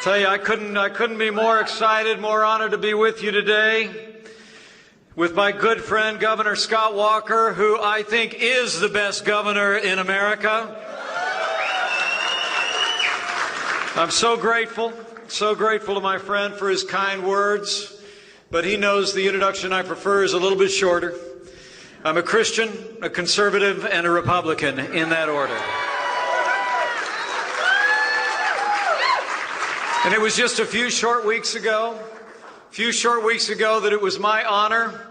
Tell you, I couldn't be more excited, more honored to be with you today with my good friend, Governor Scott Walker, who I think is the best governor in America. I'm so grateful to my friend for his kind words, but he knows the introduction I prefer is a little bit shorter. I'm a Christian, a conservative, and a Republican in that order. And it was just a few short weeks ago that it was my honor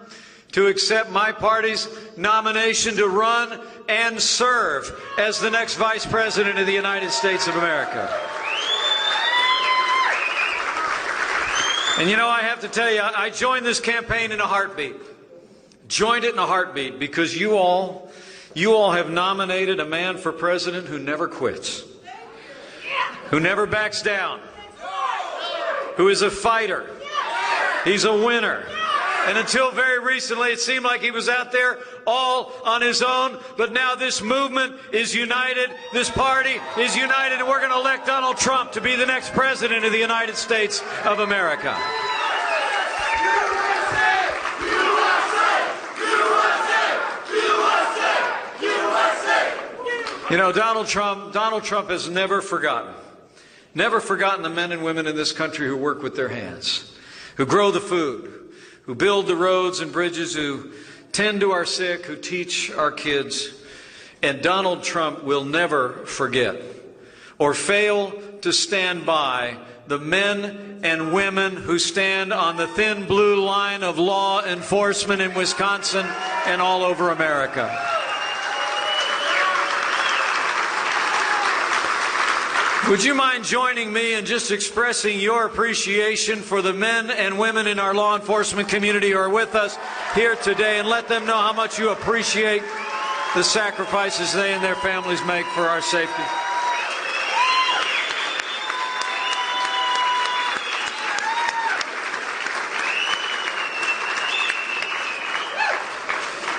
to accept my party's nomination to run and serve as the next Vice President of the United States of America. And you know, I have to tell you, I joined this campaign in a heartbeat. Joined it in a heartbeat because you all have nominated a man for president who never quits, who never backs down, who is a fighter. He's a winner. And until very recently, it seemed like he was out there all on his own. But now this movement is united. This party is united. And we're going to elect Donald Trump to be the next president of the United States of America. You know, Donald Trump has never forgotten the men and women in this country who work with their hands, who grow the food, who build the roads and bridges, who tend to our sick, who teach our kids. And Donald Trump will never forget or fail to stand by the men and women who stand on the thin blue line of law enforcement in Wisconsin and all over America. Would you mind joining me in just expressing your appreciation for the men and women in our law enforcement community who are with us here today, and let them know how much you appreciate the sacrifices they and their families make for our safety?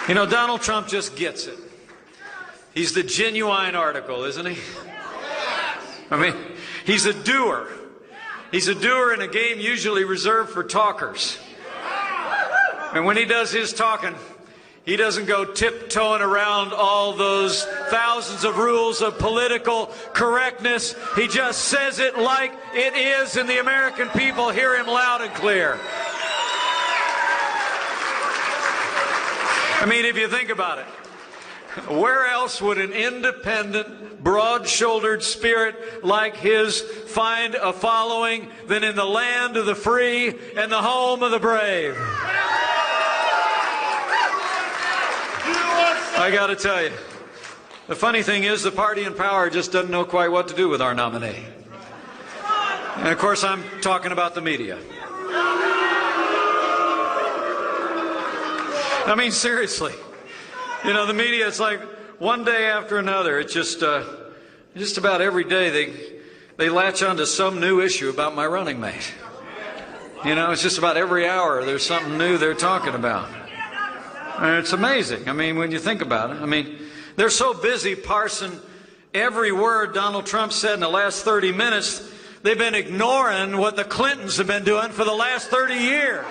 You know, Donald Trump just gets it. He's the genuine article, isn't he? I mean, he's a doer. He's a doer in a game usually reserved for talkers. And when he does his talking, he doesn't go tiptoeing around all those thousands of rules of political correctness. He just says it like it is, and the American people hear him loud and clear. I mean, if you think about it, where else would an independent, broad-shouldered spirit like his find a following than in the land of the free and the home of the brave? I got to tell you, the funny thing is the party in power just doesn't know quite what to do with our nominee. And of course, I'm talking about the media. I mean, seriously. You know, the media, it's like one day after another. It's just about every day they latch onto some new issue about my running mate. You know, it's just about every hour there's something new they're talking about. And it's amazing. I mean, when you think about it, I mean, they're so busy parsing every word Donald Trump said in the last 30 minutes, they've been ignoring what the Clintons have been doing for the last 30 years.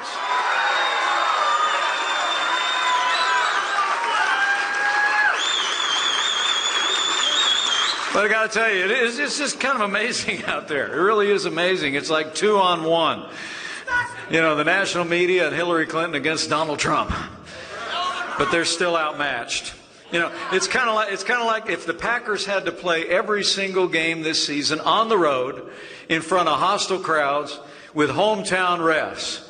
But I got to tell you, it's just kind of amazing out there. It really is amazing. It's like 2-on-1. You know, the national media and Hillary Clinton against Donald Trump. But they're still outmatched. You know, it's kind of like if the Packers had to play every single game this season on the road in front of hostile crowds with hometown refs.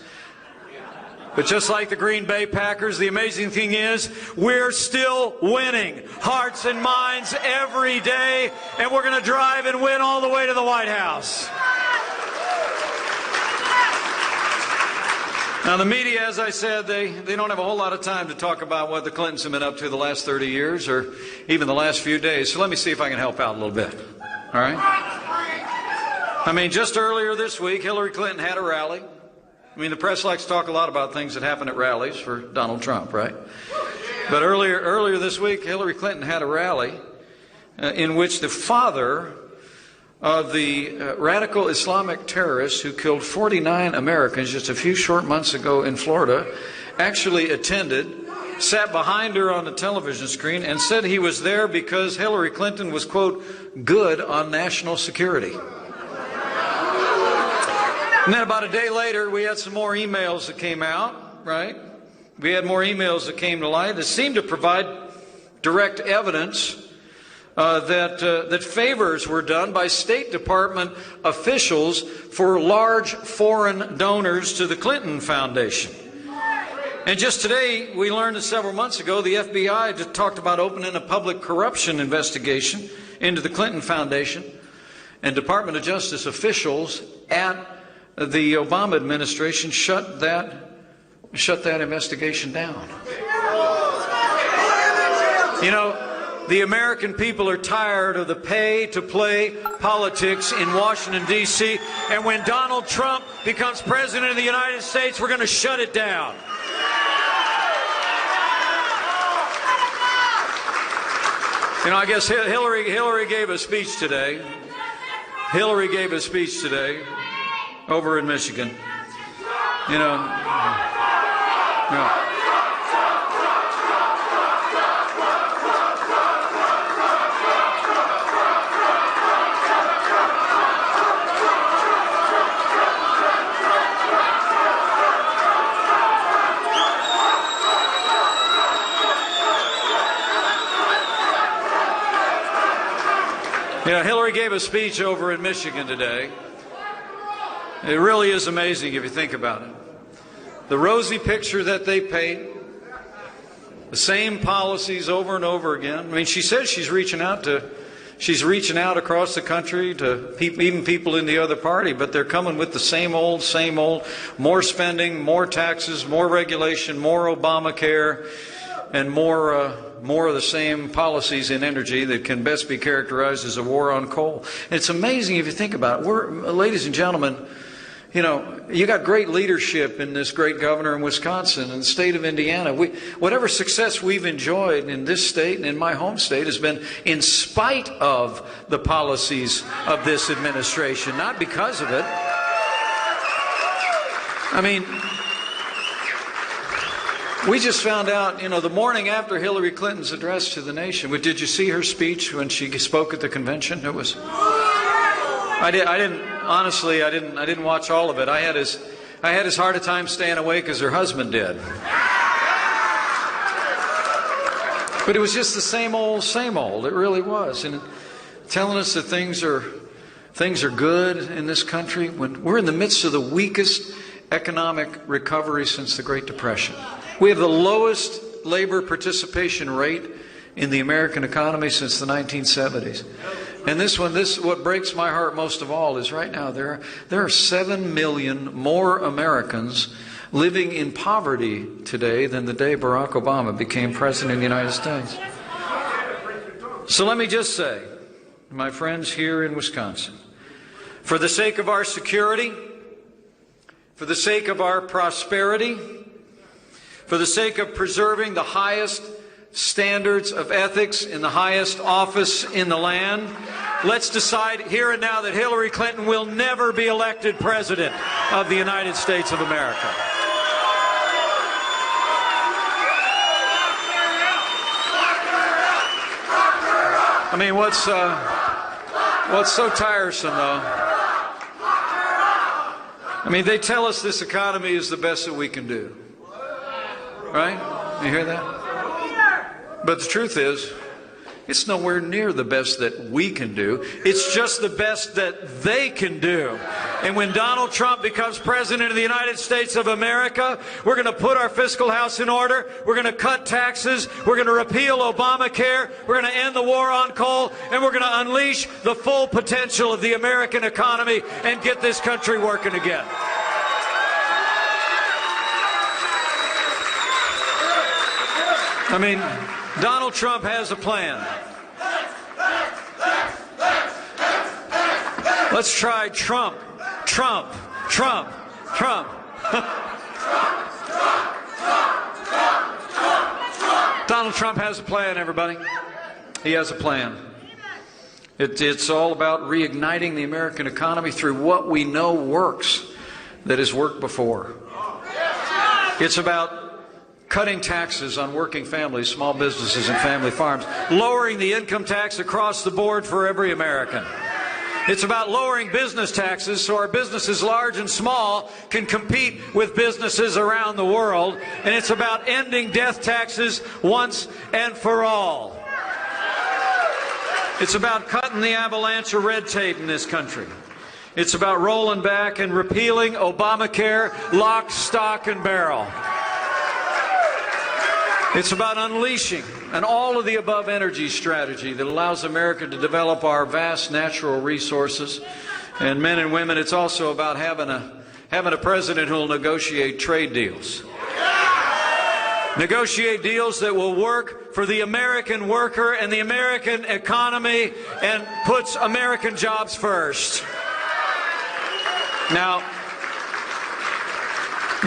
But just like the Green Bay Packers, the amazing thing is we're still winning hearts and minds every day, and we're going to drive and win all the way to the White House. Now, the media, as I said, they don't have a whole lot of time to talk about what the Clintons have been up to the last 30 years or even the last few days. So let me see if I can help out a little bit. All right? I mean, just earlier this week, Hillary Clinton had a rally. I mean, the press likes to talk a lot about things that happen at rallies for Donald Trump, right? But earlier this week, Hillary Clinton had a rally in which the father of the radical Islamic terrorists who killed 49 Americans just a few short months ago in Florida actually attended, sat behind her on the television screen, and said he was there because Hillary Clinton was, quote, good on national security. And then about a day later, we had some more emails that came out, right? We had more emails that came to light that seemed to provide direct evidence that favors were done by State Department officials for large foreign donors to the Clinton Foundation. And just today, we learned that several months ago, the FBI just talked about opening a public corruption investigation into the Clinton Foundation, and Department of Justice officials at the Obama administration shut that investigation down. You know, the American people are tired of the pay-to-play politics in Washington, D.C., and when Donald Trump becomes president of the United States, we're going to shut it down. You know, I guess Hillary gave a speech today. Hillary gave a speech today over in Michigan. You know. Yeah. Yeah, Hillary gave a speech over in Michigan today. It really is amazing if you think about it. The rosy picture that they paint, the same policies over and over again. I mean, she says she's reaching out across the country to even people in the other party, but they're coming with the same old, more spending, more taxes, more regulation, more Obamacare, and more of the same policies in energy that can best be characterized as a war on coal. And it's amazing if you think about it. Ladies and gentlemen, you know, you got great leadership in this great governor in Wisconsin and the state of Indiana. Whatever success we've enjoyed in this state and in my home state has been in spite of the policies of this administration, not because of it. I mean, we just found out, you know, the morning after Hillary Clinton's address to the nation. Did you see her speech when she spoke at the convention? It was. I didn't watch all of it. I had as hard a time staying awake as her husband did. But it was just the same old. It really was. And telling us that things are good in this country when we're in the midst of the weakest economic recovery since the Great Depression. We have the lowest labor participation rate in the American economy since the 1970s. And what breaks my heart most of all is right now there are 7 million more Americans living in poverty today than the day Barack Obama became president of the United States. So let me just say, my friends here in Wisconsin, for the sake of our security, for the sake of our prosperity, for the sake of preserving the highest standards of ethics in the highest office in the land, let's decide here and now that Hillary Clinton will never be elected president of the United States of America. I mean, what's so tiresome, though? I mean, they tell us this economy is the best that we can do. Right? You hear that? But the truth is, it's nowhere near the best that we can do. It's just the best that they can do. And when Donald Trump becomes president of the United States of America, we're going to put our fiscal house in order. We're going to cut taxes. We're going to repeal Obamacare. We're going to end the war on coal. And we're going to unleash the full potential of the American economy and get this country working again. I mean, Donald Trump has a plan. Let's try Trump. Donald Trump has a plan, everybody. He has a plan. It's all about reigniting the American economy through what we know works, that has worked before. It's about cutting taxes on working families, small businesses, and family farms, lowering the income tax across the board for every American. It's about lowering business taxes so our businesses, large and small, can compete with businesses around the world. And it's about ending death taxes once and for all. It's about cutting the avalanche of red tape in this country. It's about rolling back and repealing Obamacare, lock, stock, and barrel. It's about unleashing an all-of-the-above energy strategy that allows America to develop our vast natural resources. And men and women, it's also about having a president who will negotiate trade deals. Negotiate deals that will work for the American worker and the American economy and puts American jobs first. Now,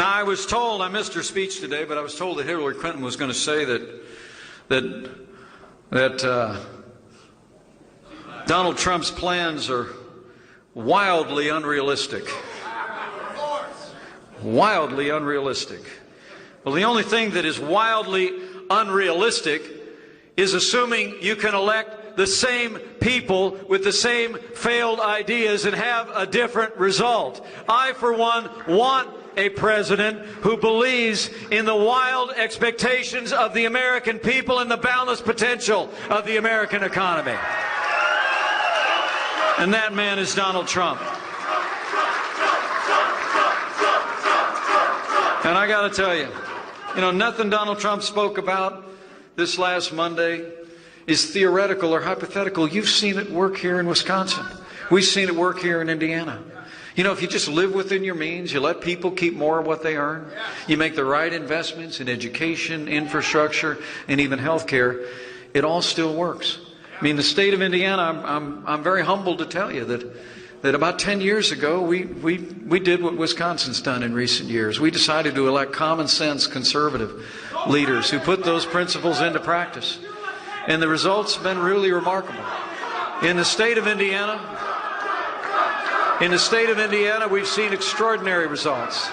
I was told, I missed her speech today, but I was told that Hillary Clinton was going to say that Donald Trump's plans are wildly unrealistic. Wildly unrealistic. Well, the only thing that is wildly unrealistic is assuming you can elect the same people with the same failed ideas and have a different result. I, for one, want a president who believes in the wild expectations of the American people and the boundless potential of the American economy. And that man is Donald Trump. And I got to tell you, nothing Donald Trump spoke about this last Monday is theoretical or hypothetical. You've seen it work here in Wisconsin. We've seen it work here in Indiana. If you just live within your means, you let people keep more of what they earn, you make the right investments in education, infrastructure, and even health care, it all still works. I mean, the state of Indiana, I'm very humbled to tell you that about 10 years ago, we did what Wisconsin's done in recent years. We decided to elect common sense conservative leaders who put those principles into practice. And the results have been really remarkable. In the state of Indiana, we've seen extraordinary results.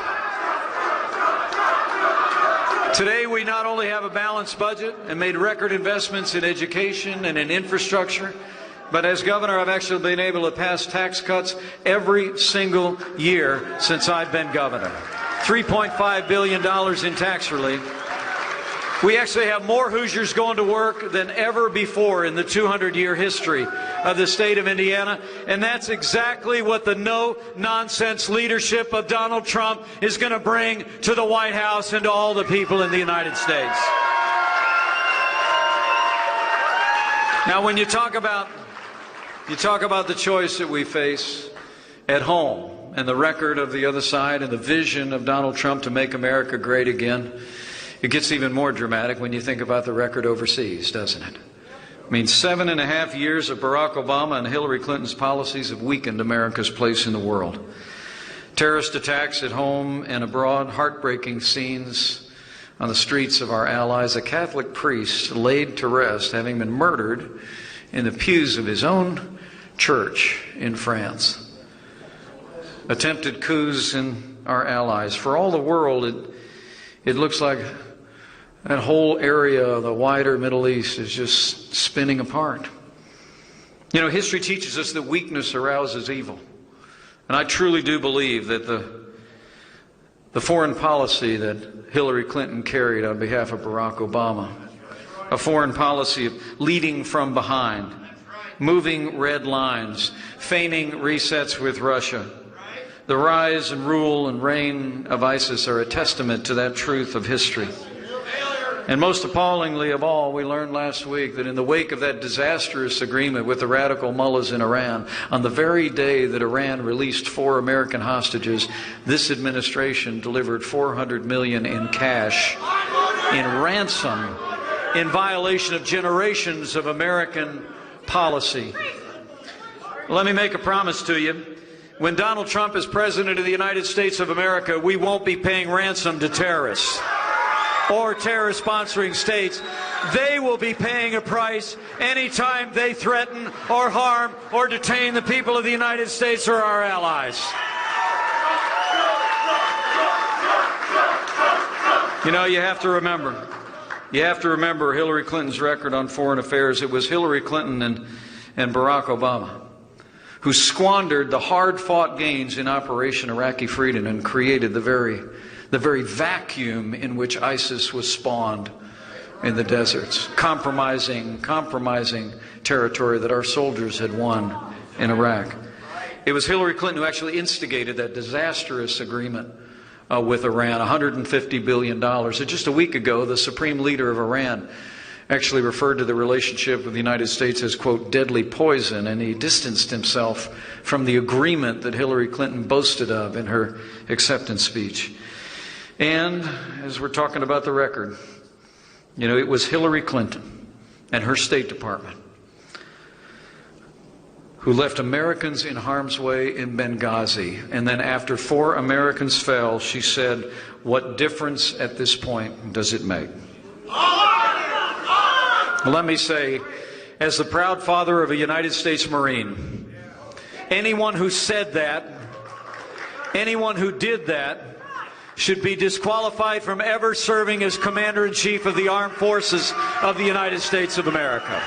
Today, we not only have a balanced budget and made record investments in education and in infrastructure, but as governor, I've actually been able to pass tax cuts every single year since I've been governor. $3.5 billion in tax relief. We actually have more Hoosiers going to work than ever before in the 200-year history of the state of Indiana. And that's exactly what the no-nonsense leadership of Donald Trump is going to bring to the White House and to all the people in the United States. Now, when you talk about the choice that we face at home and the record of the other side and the vision of Donald Trump to make America great again, it gets even more dramatic when you think about the record overseas, doesn't it? I mean, 7.5 years of Barack Obama and Hillary Clinton's policies have weakened America's place in the world. Terrorist attacks at home and abroad, heartbreaking scenes on the streets of our allies, a Catholic priest laid to rest, having been murdered in the pews of his own church in France. Attempted coups in our allies. For all the world, it looks like that whole area of the wider Middle East is just spinning apart. History teaches us that weakness arouses evil. And I truly do believe that the foreign policy that Hillary Clinton carried on behalf of Barack Obama, a foreign policy of leading from behind, moving red lines, feigning resets with Russia, the rise and rule and reign of ISIS are a testament to that truth of history. And most appallingly of all, we learned last week that in the wake of that disastrous agreement with the radical mullahs in Iran, on the very day that Iran released 4 American hostages, this administration delivered $400 million in cash, in ransom, in violation of generations of American policy. Let me make a promise to you. When Donald Trump is president of the United States of America, we won't be paying ransom to terrorists. or terror-sponsoring states, they will be paying a price anytime they threaten or harm or detain the people of the United States or our allies. You know, you have to remember Hillary Clinton's record on foreign affairs. It was Hillary Clinton and Barack Obama who squandered the hard-fought gains in Operation Iraqi Freedom and created the very vacuum in which ISIS was spawned in the deserts, compromising territory that our soldiers had won in Iraq. It was Hillary Clinton who actually instigated that disastrous agreement with Iran, $150 billion. Just a week ago, the supreme leader of Iran actually referred to the relationship with the United States as, quote, deadly poison, and he distanced himself from the agreement that Hillary Clinton boasted of in her acceptance speech. And as we're talking about the record, you know, it was Hillary Clinton and her State Department who left Americans in harm's way in Benghazi. And then after 4 Americans fell, she said, "What difference at this point does it make?" Let me say, as the proud father of a United States Marine, anyone who said that, anyone who did that, should be disqualified from ever serving as Commander-in-Chief of the Armed Forces of the United States of America.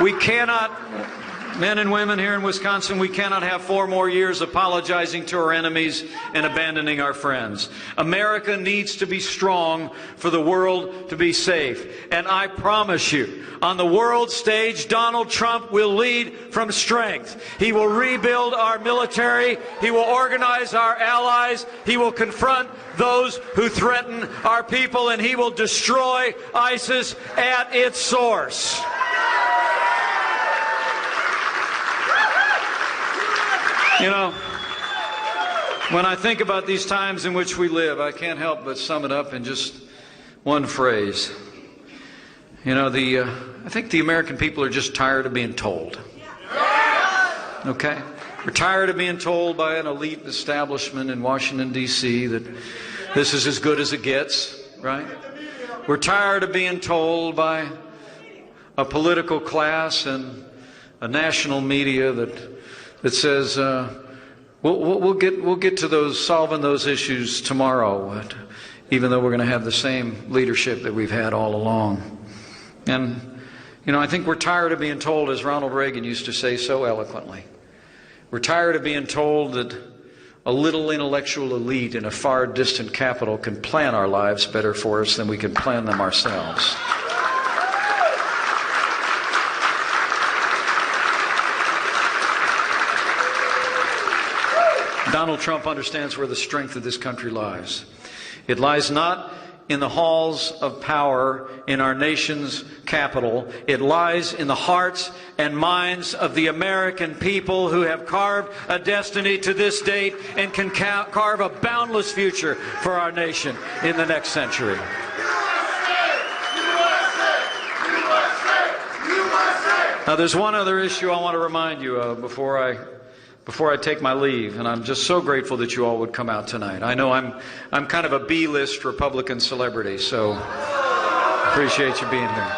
We cannot, men and women here in Wisconsin, we cannot have 4 more years apologizing to our enemies and abandoning our friends. America needs to be strong for the world to be safe. And I promise you, on the world stage, Donald Trump will lead from strength. He will rebuild our military. He will organize our allies. He will confront those who threaten our people, and he will destroy ISIS at its source. You know, when I think about these times in which we live, I can't help but sum it up in just one phrase. You know, I think the American people are just tired of being told. Okay? We're tired of being told by an elite establishment in Washington, D.C. that this is as good as it gets, right? We're tired of being told by a political class and a national media that says we'll get to solving those issues tomorrow, even though we're going to have the same leadership that we've had all along. And you know, I think we're tired of being told, as Ronald Reagan used to say so eloquently, we're tired of being told that a little intellectual elite in a far distant capital can plan our lives better for us than we can plan them ourselves. Donald Trump understands where the strength of this country lies. It lies not in the halls of power in our nation's capital. It lies in the hearts and minds of the American people who have carved a destiny to this date and can carve a boundless future for our nation in the next century. Now, there's one other issue I want to remind you of before I take my leave, and I'm just so grateful that you all would come out tonight. I know I'm kind of a B-list Republican celebrity, so appreciate you being here.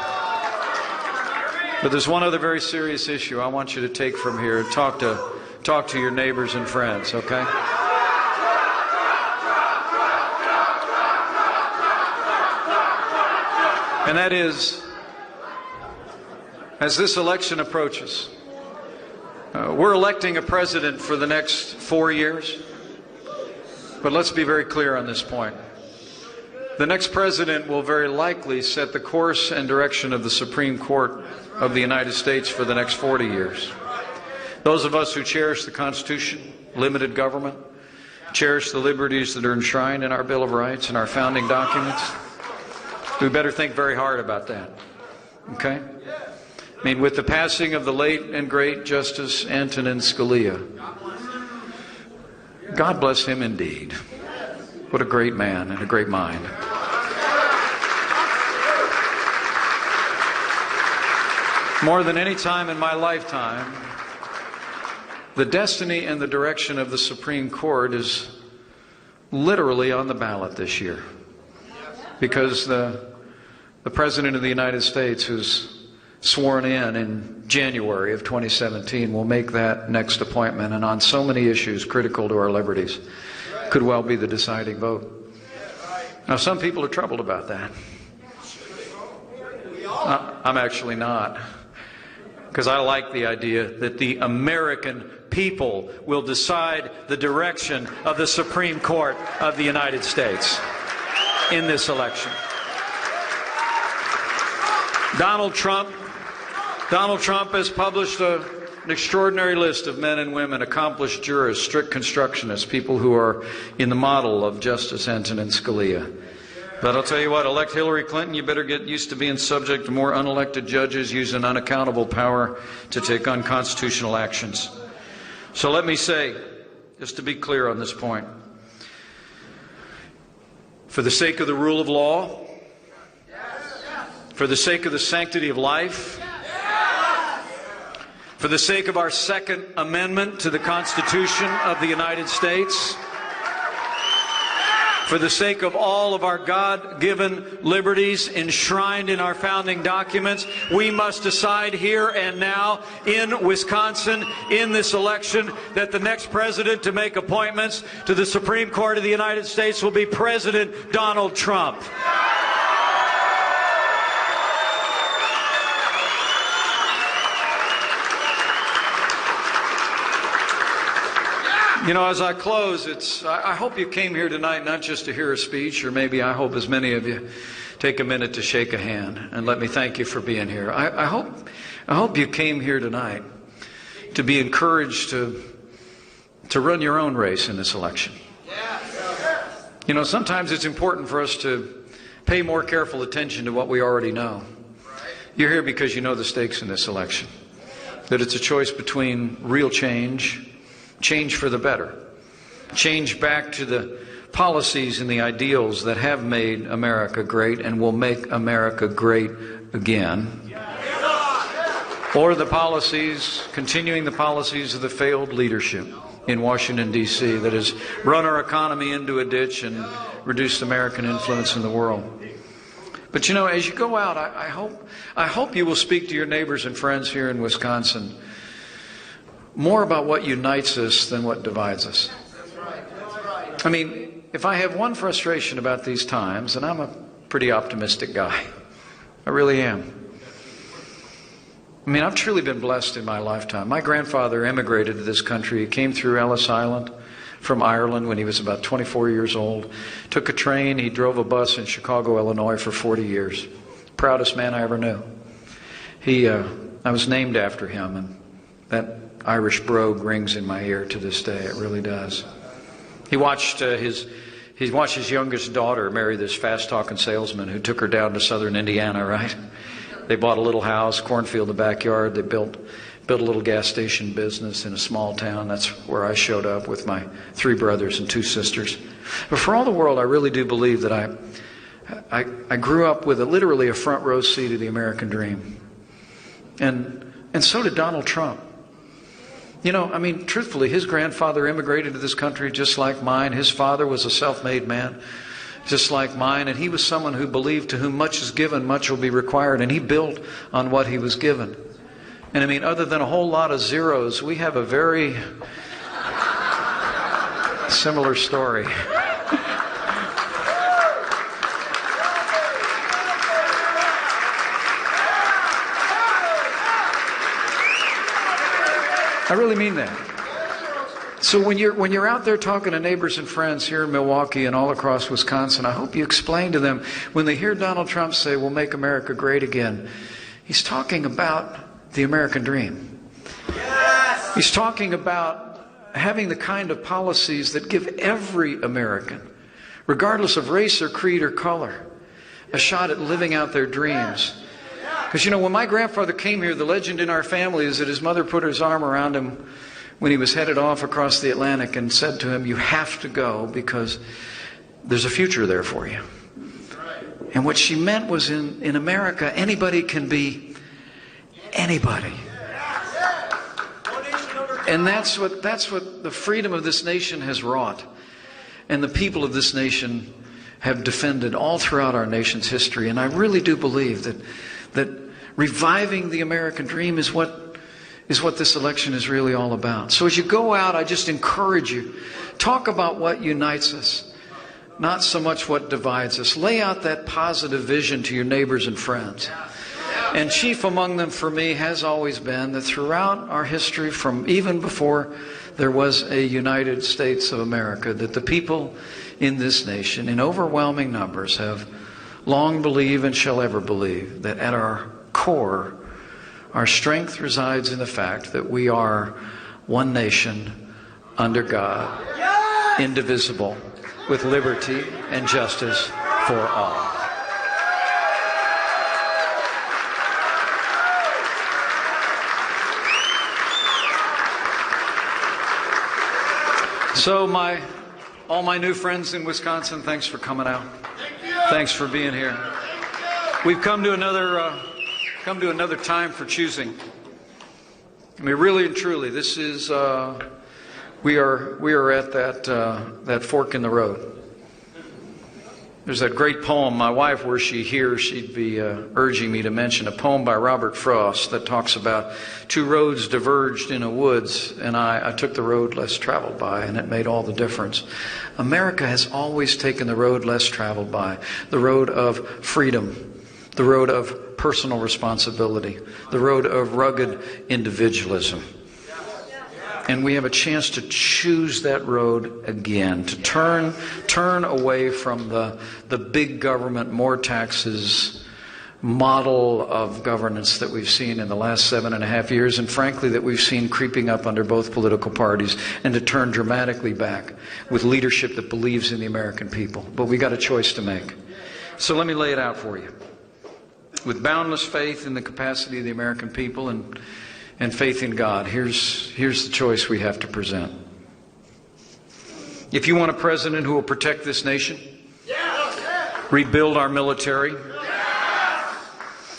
But there's one other very serious issue I want you to take from here and talk to your neighbors and friends, okay? And that is, as this election approaches, we're electing a president for the next 4 years, but let's be very clear on this point. The next president will very likely set the course and direction of the Supreme Court of the United States for the next 40 years. Those of us who cherish the Constitution, limited government, cherish the liberties that are enshrined in our Bill of Rights and our founding documents, we better think very hard about that, okay? I mean, with the passing of the late and great Justice Antonin Scalia, God bless him indeed. What a great man and a great mind. More than any time in my lifetime, the destiny and the direction of the Supreme Court is literally on the ballot this year, because the President of the United States, who's sworn in January of 2017, will make that next appointment, and on so many issues critical to our liberties, could well be the deciding vote. Now, some people are troubled about that. I'm actually not, because I like the idea that the American people will decide the direction of the Supreme Court of the United States in this election. Donald Trump has published an extraordinary list of men and women, accomplished jurists, strict constructionists, people who are in the model of Justice Antonin Scalia. But I'll tell you what, elect Hillary Clinton, you better get used to being subject to more unelected judges using unaccountable power to take unconstitutional actions. So let me say, just to be clear on this point, for the sake of the rule of law, for the sake of the sanctity of life, for the sake of our Second Amendment to the Constitution of the United States, for the sake of all of our God-given liberties enshrined in our founding documents, we must decide here and now in Wisconsin, in this election, that the next president to make appointments to the Supreme Court of the United States will be President Donald Trump. You know, as I close, I hope you came here tonight not just to hear a speech, or maybe I hope as many of you take a minute to shake a hand and let me thank you for being here. I hope you came here tonight to be encouraged to run your own race in this election. You know, sometimes it's important for us to pay more careful attention to what we already know. You're here because you know the stakes in this election, that it's a choice between real change for the better, change back to the policies and the ideals that have made America great and will make America great again, or the policies, continuing the policies of the failed leadership in Washington, D.C. that has run our economy into a ditch and reduced American influence in the world. But you know, as you go out, I hope you will speak to your neighbors and friends here in Wisconsin more about what unites us than what divides us. I mean, if I have one frustration about these times, and I'm a pretty optimistic guy, I really am. I mean, I've truly been blessed in my lifetime. My grandfather immigrated to this country. He came through Ellis Island from Ireland when he was about 24 years old. Took a train, he drove a bus in Chicago, Illinois for 40 years. Proudest man I ever knew. I was named after him, and that Irish brogue rings in my ear to this day. It really does. He watched his youngest daughter marry this fast-talking salesman who took her down to southern Indiana, right? They bought a little house, cornfield in the backyard. They built a little gas station business in a small town. That's where I showed up with my 3 brothers and 2 sisters. But for all the world, I really do believe that I grew up with literally a front row seat of the American dream. And so did Donald Trump. You know, I mean, truthfully, his grandfather immigrated to this country just like mine. His father was a self-made man, just like mine. And he was someone who believed to whom much is given, much will be required. And he built on what he was given. And I mean, other than a whole lot of zeros, we have a very similar story. I really mean that. So when you're out there talking to neighbors and friends here in Milwaukee and all across Wisconsin, I hope you explain to them, when they hear Donald Trump say, "We'll make America great again," he's talking about the American dream. Yes. He's talking about having the kind of policies that give every American, regardless of race or creed or color, a shot at living out their dreams. Because, you know, when my grandfather came here, the legend in our family is that his mother put his arm around him when he was headed off across the Atlantic and said to him, "You have to go because there's a future there for you." And what she meant was, in America, anybody can be anybody. And that's what the freedom of this nation has wrought. and the people of this nation have defended all throughout our nation's history. And I really do believe that reviving the American dream is what this election is really all about. So as you go out, I just encourage you, talk about what unites us, not so much what divides us. Lay out that positive vision to your neighbors and friends. And chief among them for me has always been that throughout our history, from even before there was a United States of America, that the people in this nation, in overwhelming numbers, have long believed and shall ever believe that at our core, our strength resides in the fact that we are one nation under God, indivisible, with liberty and justice for all. So all my new friends in Wisconsin, thanks for coming out. Thanks for being here. We've come to another time for choosing. I mean, really and truly, this is we are at that fork in the road. There's that great poem. My wife, were she here, she'd be urging me to mention a poem by Robert Frost that talks about two roads diverged in a woods, and I took the road less traveled by, and it made all the difference. America has always taken the road less traveled by, the road of freedom, the road of personal responsibility, the road of rugged individualism. And we have a chance to choose that road again, to turn away from the big government, more taxes model of governance that we've seen in the last 7.5 years, and frankly that we've seen creeping up under both political parties, and to turn dramatically back with leadership that believes in the American people. But we got a choice to make. So let me lay it out for you. With boundless faith in the capacity of the American people and faith in God, here's the choice we have to present. If you want a president who will protect this nation, rebuild our military,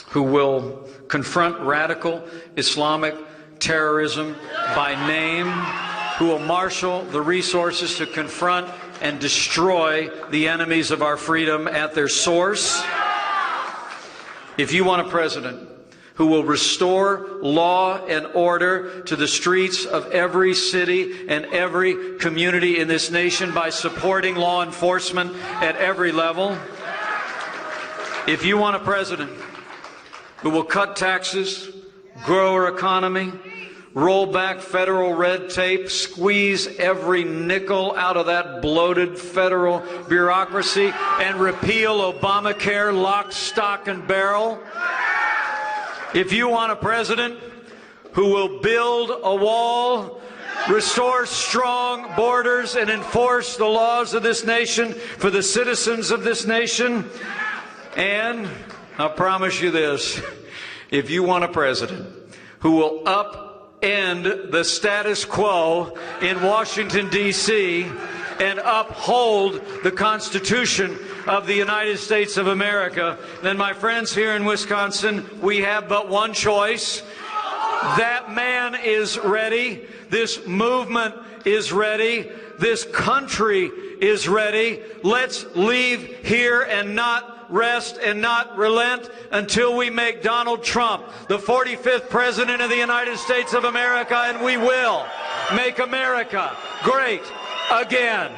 who will confront radical Islamic terrorism by name, who will marshal the resources to confront and destroy the enemies of our freedom at their source, if you want a president who will restore law and order to the streets of every city and every community in this nation by supporting law enforcement at every level. If you want a president who will cut taxes, grow our economy, roll back federal red tape, squeeze every nickel out of that bloated federal bureaucracy, and repeal Obamacare lock, stock, and barrel. If you want a president who will build a wall, restore strong borders, and enforce the laws of this nation for the citizens of this nation, and I'll promise you this, if you want a president who will upend the status quo in Washington, D.C., and uphold the Constitution of the United States of America, then, my friends here in Wisconsin, we have but one choice. That man is ready. This movement is ready. This country is ready. Let's leave here and not rest and not relent until we make Donald Trump the 45th President of the United States of America, and we will make America great again.